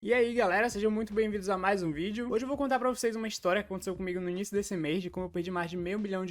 E aí galera, sejam muito bem-vindos a mais um vídeo. Hoje eu vou contar pra vocês uma história que aconteceu comigo no início desse mês, de como eu perdi mais de R$500 milhão.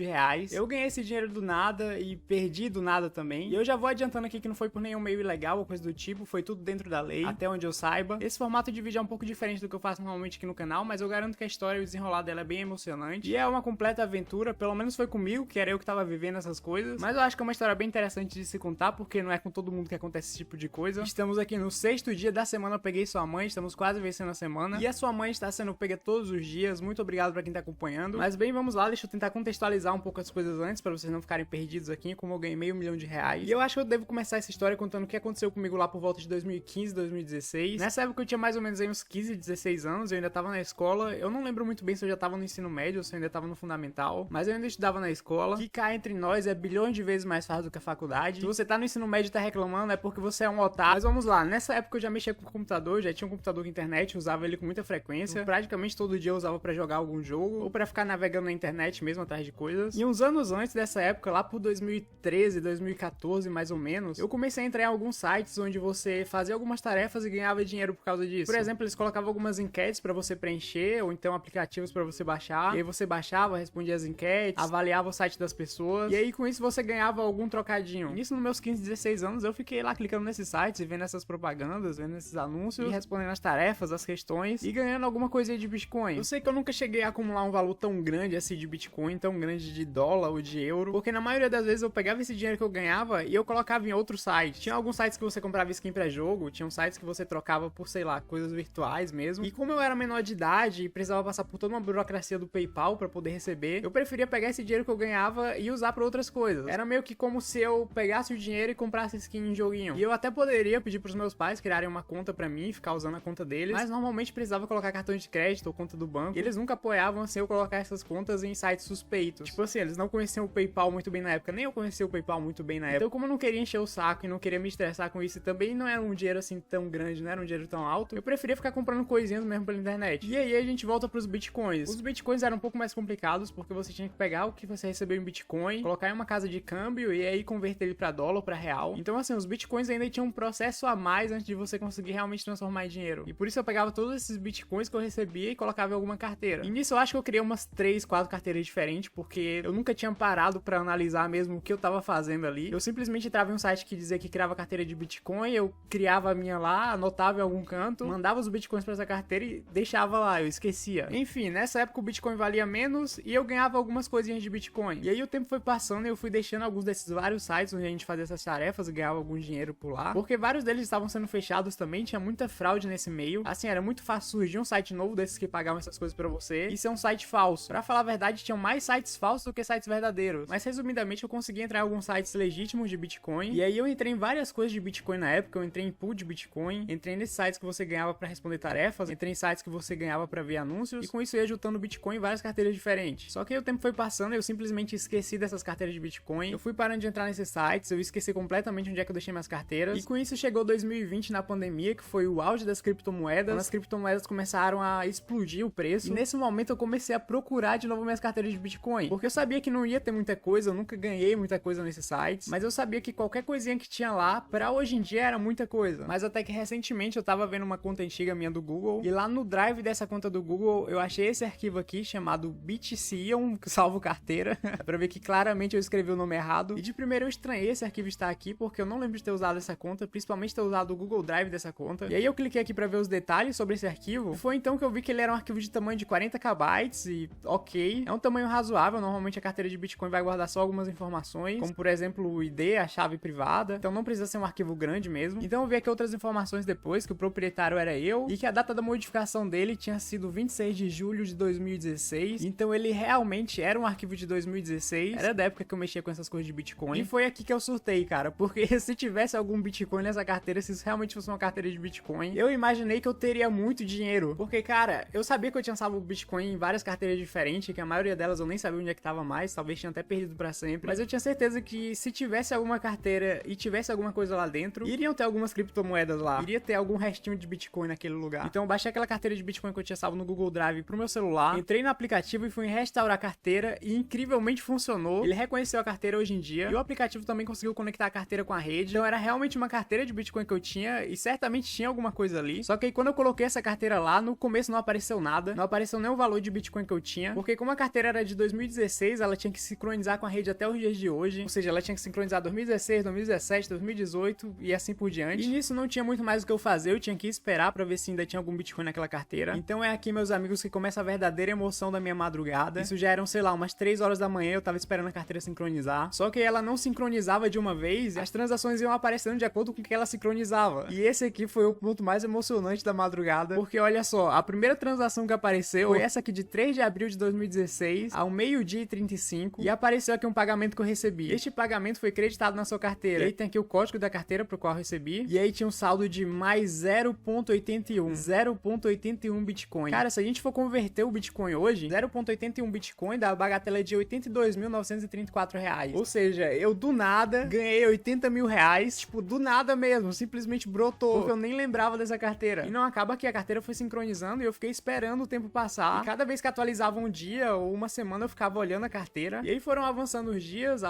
Eu ganhei esse dinheiro do nada e perdi do nada também. E eu já vou adiantando aqui que não foi por nenhum meio ilegal ou coisa do tipo, foi tudo dentro da lei, até onde eu saiba. Esse formato de vídeo é um pouco diferente do que eu faço normalmente aqui no canal, mas eu garanto que a história e o desenrolar dela é bem emocionante. E é uma completa aventura, pelo menos foi comigo, que era eu que tava vivendo essas coisas. Mas eu acho que é uma história bem interessante de se contar, porque não é com todo mundo que acontece esse tipo de coisa. Estamos aqui no 6º dia da semana, eu peguei sua mãe, estamos quase vencendo a semana. E a sua mãe está sendo pega todos os dias. Muito obrigado pra quem tá acompanhando. Mas bem, vamos lá, deixa eu tentar contextualizar um pouco as coisas antes, pra vocês não ficarem perdidos aqui, como eu ganhei R$500 milhão. E eu acho que eu devo começar essa história contando o que aconteceu comigo lá por volta de 2015, 2016. Nessa época eu tinha mais ou menos aí uns 15, 16 anos, eu ainda tava na escola. Eu não lembro muito bem se eu já tava no ensino médio ou se eu ainda tava no fundamental, mas eu ainda estudava na escola, que cá entre nós é bilhões de vezes mais fácil do que a faculdade. Se você tá no ensino médio e tá reclamando, é porque você é um otário. Mas vamos lá, nessa época eu já mexia com o computador, já tinha um computador com internet, usava ele com muita frequência. Praticamente todo dia eu usava pra jogar algum jogo, ou pra ficar navegando na internet mesmo atrás de coisas. E uns anos antes dessa época, lá por 2013, 2014 mais ou menos, eu comecei a entrar em alguns sites onde você fazia algumas tarefas e ganhava dinheiro por causa disso. Por exemplo, eles colocavam algumas enquetes pra você preencher, ou então aplicativos pra você baixar, e aí você baixava, respondia as enquetes, avaliava o site das pessoas, e aí com isso você ganhava algum trocadinho. E nisso, nos meus 15, 16 anos, eu fiquei lá clicando nesses sites e vendo essas propagandas, vendo esses anúncios, e respondendo as tarefas, as questões, e ganhando alguma coisinha de Bitcoin. Eu sei que eu nunca cheguei a acumular um valor tão grande assim de Bitcoin, tão grande de dólar ou de euro, porque na maioria das vezes eu pegava esse dinheiro que eu ganhava e eu colocava em outro site. Tinha alguns sites que você comprava skin pra jogo, tinham sites que você trocava por, sei lá, coisas virtuais mesmo. E como eu era menor de idade e precisava passar por toda uma burocracia do PayPal pra poder receber, eu preferia pegar esse dinheiro que eu ganhava e usar pra outras coisas. Era meio que como se eu pegasse o dinheiro e comprasse skin em joguinho. E eu até poderia pedir pros meus pais criarem uma conta pra mim e ficar usando a conta deles, mas normalmente precisava colocar cartão de crédito ou conta do banco. E eles nunca apoiavam assim eu colocar essas contas em sites suspeitos. Tipo assim, eles não conheciam o PayPal muito bem na época, nem eu conhecia o PayPal muito bem na época. Então, como eu não queria encher o saco e não queria me estressar com isso, e também não era um dinheiro assim tão grande, não era um dinheiro tão alto, eu preferia ficar comprando coisinhas mesmo pela internet. E aí a gente volta pros bitcoins. Os bitcoins eram um pouco mais complicados, porque você tinha que pegar o que você recebeu em bitcoin, colocar em uma casa de câmbio e aí converter ele pra dólar ou pra real. Então assim, os bitcoins ainda tinham um processo a mais antes de você conseguir realmente transformar em dinheiro. E por isso eu pegava todos esses bitcoins que eu recebia e colocava em alguma carteira. E nisso eu acho que eu criei umas 3, 4 carteiras diferentes, porque eu nunca tinha parado pra analisar mesmo o que eu tava fazendo ali. Eu simplesmente entrava em um site que dizia que criava carteira de bitcoin, eu criava a minha lá, anotava em algum canto, mandava os bitcoins pra essa carteira e deixava lá, eu esquecia. Enfim, nessa época o bitcoin valia menos e eu ganhava algumas coisinhas de bitcoin. E aí o tempo foi passando e eu fui deixando alguns desses vários sites onde a gente fazia essas tarefas e ganhava algum dinheiro por lá, porque vários deles estavam sendo fechados também, tinha muita fraude nesse meio. Assim, era muito fácil surgir um site novo desses que pagavam essas coisas pra você e ser um site falso. Pra falar a verdade, tinham mais sites falsos do que sites verdadeiros. Mas resumidamente, eu consegui entrar em alguns sites legítimos de Bitcoin. E aí eu entrei em várias coisas de Bitcoin na época. Eu entrei em pool de Bitcoin, entrei nesses sites que você ganhava pra responder tarefas, entrei em sites que você ganhava pra ver anúncios, e com isso eu ia juntando Bitcoin em várias carteiras diferentes. Só que aí o tempo foi passando e eu simplesmente esqueci dessas carteiras de Bitcoin. Eu fui parando de entrar nesses sites, eu esqueci completamente onde é que eu deixei minhas carteiras. E com isso chegou 2020 na pandemia, que foi o auge das criptomoedas. Quando as criptomoedas começaram a explodir o preço. E nesse momento eu comecei a procurar de novo minhas carteiras de Bitcoin, porque eu sabia que não ia ter muita coisa, eu nunca ganhei muita coisa nesses sites, mas eu sabia que qualquer coisinha que tinha lá, pra hoje em dia era muita coisa. Mas até que recentemente eu tava vendo uma conta antiga minha do Google, e lá no drive dessa conta do Google eu achei esse arquivo aqui chamado BitCion, salvo carteira, pra ver que claramente eu escrevi o nome errado. E de primeiro eu estranhei esse arquivo estar aqui, porque eu não lembro de ter usado essa conta, principalmente ter usado o Google Drive dessa conta. E aí eu cliquei aqui pra ver os detalhes sobre esse arquivo, e foi então que eu vi que ele era um arquivo de tamanho de 40 KB, e ok, é um tamanho razoável. Normalmente a carteira de Bitcoin vai guardar só algumas informações, como por exemplo o ID, a chave privada, então não precisa ser um arquivo grande mesmo. Então eu vi aqui outras informações depois, que o proprietário era eu, e que a data da modificação dele tinha sido 26 de julho de 2016, então ele realmente era um arquivo de 2016, era da época que eu mexia com essas coisas de Bitcoin, e foi aqui que eu surtei, cara, porque se tivesse algum Bitcoin nessa carteira, se isso realmente fosse uma carteira de Bitcoin, eu imaginei que eu teria muito dinheiro, porque cara, eu sabia que eu tinha salvo Bitcoin em várias carteiras diferentes, que a maioria delas eu nem sabia onde é que tava mais, talvez tinha até perdido pra sempre, mas eu tinha certeza que se tivesse alguma carteira e tivesse alguma coisa lá dentro, iriam ter algumas criptomoedas lá, iria ter algum restinho de Bitcoin naquele lugar. Então eu baixei aquela carteira de Bitcoin que eu tinha salvo no Google Drive pro meu celular, entrei no aplicativo e fui restaurar a carteira e incrivelmente funcionou. Ele reconheceu a carteira hoje em dia e o aplicativo também conseguiu conectar a carteira com a rede, então era realmente uma carteira de Bitcoin que eu tinha e certamente tinha alguma coisa ali, Só que aí quando eu coloquei essa carteira lá, no começo não apareceu nada, não apareceu nem o valor de Bitcoin que eu tinha, porque como a carteira era de 2016, ela tinha que sincronizar com a rede até os dias de hoje, ou seja, ela tinha que sincronizar 2016, 2017, 2018 e assim por diante. E nisso não tinha muito mais o que eu fazer, eu tinha que esperar pra ver se ainda tinha algum Bitcoin naquela carteira. Então é aqui, meus amigos, que começa a verdadeira emoção da minha madrugada. Isso já eram, sei lá, umas 3 horas da manhã, eu tava esperando a carteira sincronizar. Só que ela não sincronizava de uma vez, as transações iam aparecendo de acordo com o que ela sincronizava. E esse aqui foi o ponto mais emocionante da madrugada, porque olha só, a primeira transação que apareceu foi essa aqui de 3 de abril de 2016, ao meio-dia e 35, e apareceu aqui um pagamento que eu recebi. Este pagamento foi creditado na sua carteira. E aí tem aqui o código da carteira pro qual eu recebi, e aí tinha um saldo de mais 0.81 Bitcoin. Cara, se a gente for converter o Bitcoin hoje, 0.81 Bitcoin dá a bagatela de 82.934 reais. Ou seja, eu do nada ganhei 80 mil reais, tipo, do nada mesmo, simplesmente brotou, porque eu nem lembrava dessa carteira. E não acaba que a carteira foi sincronizando e eu fiquei esperando o tempo passar. E cada vez que atualizava um dia ou uma semana eu ficava olhando a carteira. E aí foram avançando os dias, e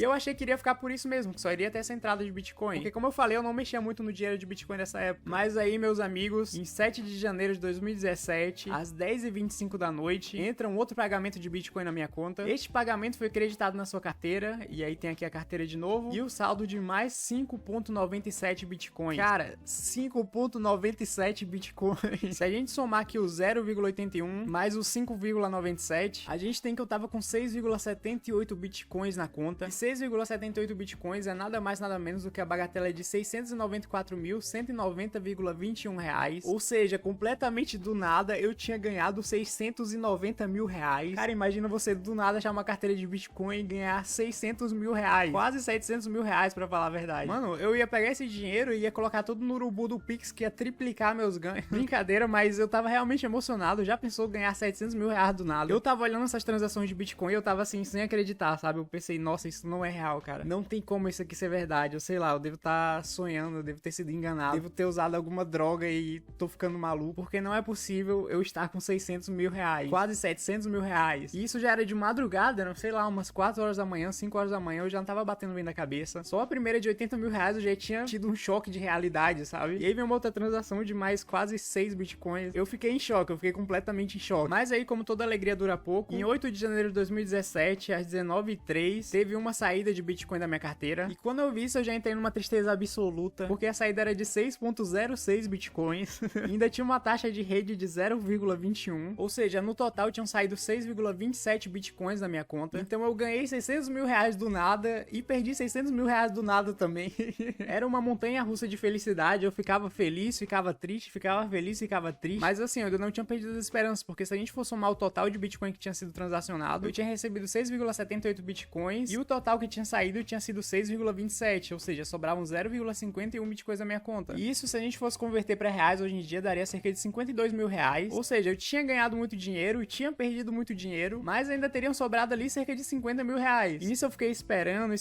eu achei que iria ficar por isso mesmo, que só iria ter essa entrada de Bitcoin. Porque como eu falei, eu não mexia muito no dinheiro de Bitcoin nessa época. Mas aí, meus amigos, em 7 de janeiro de 2017, às 10h25 da noite, entra um outro pagamento de Bitcoin na minha conta. Este pagamento foi creditado na sua carteira, e aí tem aqui a carteira de novo, e o saldo de mais 5.97 Bitcoin. Cara, 5.97 Bitcoin. Se a gente somar aqui o 0,81 mais o 5,97, a gente tem que eu tava com 6,78 Bitcoins na conta. E 6,78 Bitcoins é nada mais nada menos do que a bagatela de 694.190,21 reais. Ou seja, completamente do nada eu tinha ganhado 690 mil reais. Cara, imagina você do nada achar uma carteira de Bitcoin e ganhar 600 mil reais. Quase 700 mil reais, pra falar a verdade. Mano, eu ia pegar esse dinheiro e ia colocar tudo no urubu do Pix, que ia triplicar meus ganhos. Brincadeira, mas eu tava realmente emocionado. Já pensou ganhar 700 mil reais do nada? Eu tava olhando essas transações de Bitcoin e eu tava assim, sem acreditar, sabe? Eu pensei, nossa, isso não é real, cara. Não tem como isso aqui ser verdade. Eu sei lá, eu devo estar sonhando, eu devo ter sido enganado, devo ter usado alguma droga e tô ficando maluco, porque não é possível eu estar com 600 mil reais, quase 700 mil reais. E isso já era de madrugada, não sei lá, umas 4 horas da manhã, 5 horas da manhã, eu já não tava batendo bem na cabeça. Só a primeira de 80 mil reais eu já tinha tido um choque de realidade, sabe? E aí vem uma outra transação de mais quase 6 Bitcoins. Eu fiquei em choque, eu fiquei completamente em choque. Mas aí, como toda alegria dura pouco, em 8 de janeiro de 2017, às 19h03, teve uma saída de Bitcoin da minha carteira. E quando eu vi isso, eu já entrei numa tristeza absoluta, porque a saída era de 6.06 Bitcoins. E ainda tinha uma taxa de rede de 0,21. Ou seja, no total tinham saído 6,27 Bitcoins da minha conta. Então eu ganhei 600 mil reais do nada e perdi 600 mil reais do nada também. Era uma montanha russa de felicidade. Eu ficava feliz, ficava triste, ficava feliz, ficava triste. Mas assim, eu ainda não tinha perdido as esperanças, porque se a gente for somar o total de Bitcoin que tinha sido transacionado, eu tinha recebido 6,78 Bitcoins e o total que tinha saído tinha sido 6,27, ou seja, sobravam 0,51 Bitcoins na minha conta. E isso, se a gente fosse converter para reais hoje em dia, daria cerca de 52 mil reais. Ou seja, eu tinha ganhado muito dinheiro, tinha perdido muito dinheiro, mas ainda teriam sobrado ali cerca de 50 mil reais. E nisso eu fiquei esperando.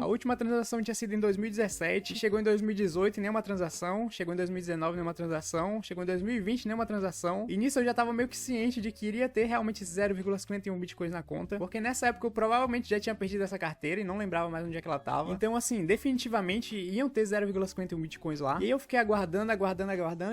A última transação tinha sido em 2017, chegou em 2018 nenhuma transação, chegou em 2019 nenhuma transação, chegou em 2020 nenhuma transação. E nisso eu já tava meio que ciente de que iria ter realmente 0,51 Bitcoins na conta, porque nessa época eu provavelmente já tinha perdido essa carteira e não lembrava mais onde é que ela tava. Então assim, definitivamente iam ter 0,51 Bitcoins lá. E eu fiquei aguardando,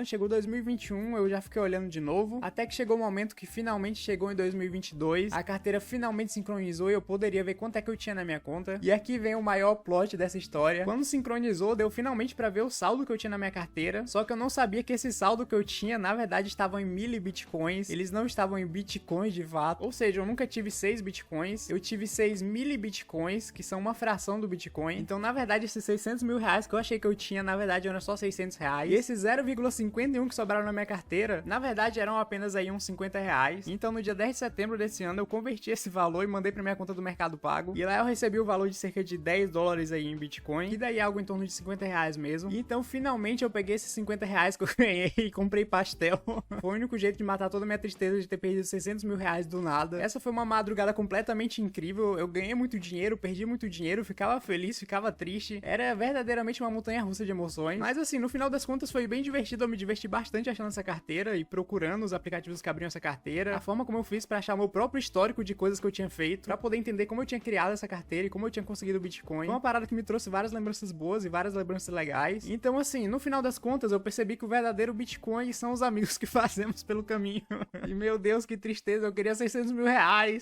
chegou 2021, eu já fiquei olhando de novo, até que chegou o momento que finalmente chegou em 2022, a carteira finalmente sincronizou e eu poderia ver quanto é que eu tinha na minha conta. E aqui vem o maior plot dessa história. Quando sincronizou, deu finalmente pra ver o saldo que eu tinha na minha carteira, só que eu não sabia que esse saldo que eu tinha, na verdade, estavam em milibitcoins, eles não estavam em bitcoins de fato, ou seja, eu nunca tive 6 bitcoins, eu tive 6 milibitcoins, que são uma fração do bitcoin. Então, na verdade, esses 600 mil reais que eu achei que eu tinha, na verdade, eram só 600 reais, e esses 0,51 que sobraram na minha carteira, na verdade, eram apenas aí uns 50 reais. Então, no dia 10 de setembro desse ano, eu converti esse valor e mandei pra minha conta do Mercado Pago, e lá eu recebi o valor de cerca de 10 dólares aí em bitcoin, e daí algo em torno de 50 reais mesmo. E então, finalmente, eu peguei esses 50 reais que eu ganhei e comprei pastel. Foi o único jeito de matar toda a minha tristeza de ter perdido 600 mil reais do nada. Essa foi uma madrugada completamente incrível. Eu ganhei muito dinheiro, perdi muito dinheiro, ficava feliz, ficava triste. Era verdadeiramente uma montanha russa de emoções. Mas assim, no final das contas foi bem divertido. Eu me diverti bastante achando essa carteira e procurando os aplicativos que abriam essa carteira. A forma como eu fiz pra achar o meu próprio histórico de coisas que eu tinha feito, pra poder entender como eu tinha criado essa carteira e como eu tinha conseguido o Bitcoin. Foi uma parada que me trouxe várias lembranças boas e várias lembranças legais. Então assim, no final das das contas, eu percebi que o verdadeiro Bitcoin são os amigos que fazemos pelo caminho. E meu Deus, que tristeza, eu queria 600 mil reais.